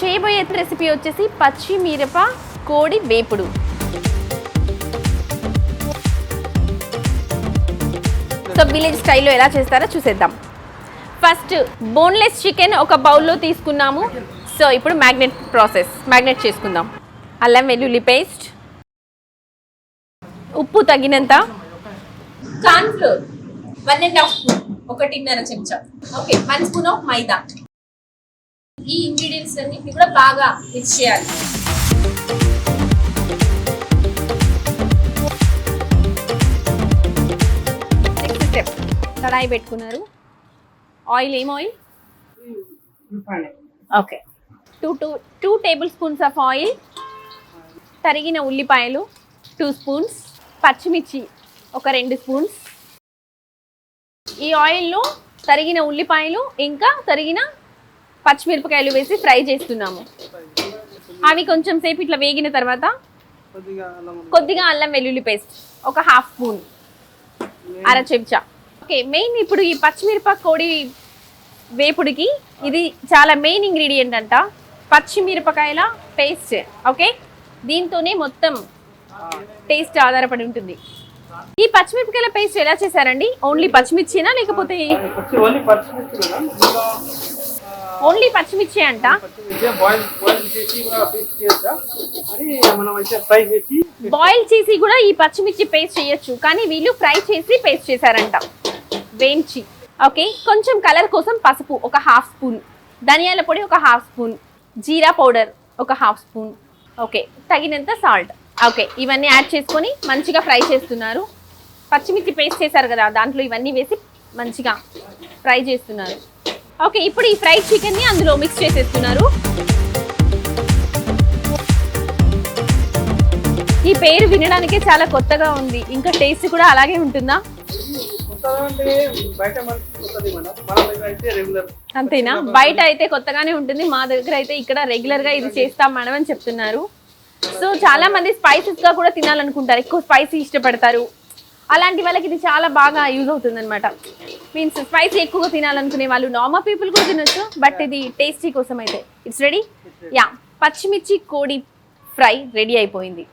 చేయబోయే రెసిపీ వచ్చేసి పచ్చిమిరప కోడి వేపుడు. సో విలేజ్ స్టైల్లో ఎలా చేస్తారో చూసేద్దాం. ఫస్ట్ బోన్లెస్ చికెన్ ఒక బౌల్లో తీసుకున్నాము. సో ఇప్పుడు మ్యాగ్నెట్ చేసుకుందాం. అల్లం వెల్లుల్లి పేస్ట్, ఉప్పు తగినంత, కార్న్ఫ్లోర్ 1.5 స్పూన్, 1.5 చెంచా, ఓకే 1 స్పూన్ ఆఫ్ మైదా. ఈ ఇంగ్రీడియంట్స్ అన్నిటిని కూడా బాగా మిక్స్ చేయాలి. నెక్స్ట్ స్టెప్, కడాయి పెట్టుకున్నారు. ఆయిల్, ఏం oil? Okay, 2 table spoons of oil, తరిగిన ఉల్లిపాయలు 2 స్పూన్స్, పచ్చిమిర్చి ఒక 2 స్పూన్స్. ఈ ఆయిల్లో తరిగిన ఉల్లిపాయలు ఇంకా తరిగిన పచ్చిమిరపకాయలు వేసి ఫ్రై చేస్తున్నాము. అవి కొంచెం సేపు ఇట్లా వేగిన తర్వాత కొద్దిగా అల్లం వెల్లుల్లి పేస్ట్ ఒక 1/2 స్పూన్, 1/2 చెంచా. ఓకే, మెయిన్ ఇప్పుడు ఈ పచ్చిమిరప కోడి వేపుడికి ఇది చాలా మెయిన్ ఇంగ్రీడియంట్ అంట, పచ్చిమిరపకాయల పేస్ట్. ఓకే, దీంతోనే మొత్తం టేస్ట్ ఆధారపడి ఉంటుంది. ఈ పచ్చిమిరపకాయల పేస్ట్ ఎలా చేశారండి? ఓన్లీ పచ్చిమిర్చినా లేకపోతే ఓన్లీ పచ్చిమిర్చి అంట? బాయిల్ చేసి కూడా ఈ పచ్చిమిర్చి పేస్ట్ చేయొచ్చు, కానీ వీళ్ళు ఫ్రై చేసి పేస్ట్ చేశారంట, వేయించి. ఓకే, కొంచెం కలర్ కోసం పసుపు ఒక 1/2 స్పూన్, ధనియాల పొడి ఒక 1/2 స్పూన్, జీరా పౌడర్ ఒక 1/2 స్పూన్. ఓకే, తగినంత సాల్ట్. ఓకే, ఇవన్నీ యాడ్ చేసుకొని మంచిగా ఫ్రై చేస్తున్నారు. పచ్చిమిర్చి పేస్ట్ చేశారు కదా, దాంట్లో ఇవన్నీ వేసి మంచిగా ఫ్రై చేస్తున్నారు. ఓకే, ఇప్పుడు ఈ ఫ్రైడ్ చికెన్ని అందులో మిక్స్ చేసేస్తున్నారు. ఈ పేరు వినడానికే చాలా కొత్తగా ఉంది, ఇంకా టేస్ట్ కూడా అలాగే ఉంటుందా? అంతేనా? బయట అయితే కొత్తగానే ఉంటుంది, మా దగ్గర అయితే ఇక్కడ రెగ్యులర్గా ఇది చేస్తాం మేడం అని చెప్తున్నారు. సో చాలా మంది స్పైసెస్గా కూడా తినాలనుకుంటారు, ఎక్కువ స్పైసీ ఇష్టపడతారు. అలాంటి వాళ్ళకి ఇది చాలా బాగా యూజ్ అవుతుంది అనమాట. మీన్స్ స్పైసీ ఎక్కువగా తినాలనుకునే వాళ్ళు, నార్మల్ పీపుల్ కూడా తినొచ్చు, బట్ ఇది టేస్టీ కోసం అయితే ఇట్స్ రెడీ. యా, పచ్చిమిర్చి కోడి ఫ్రై రెడీ అయిపోయింది.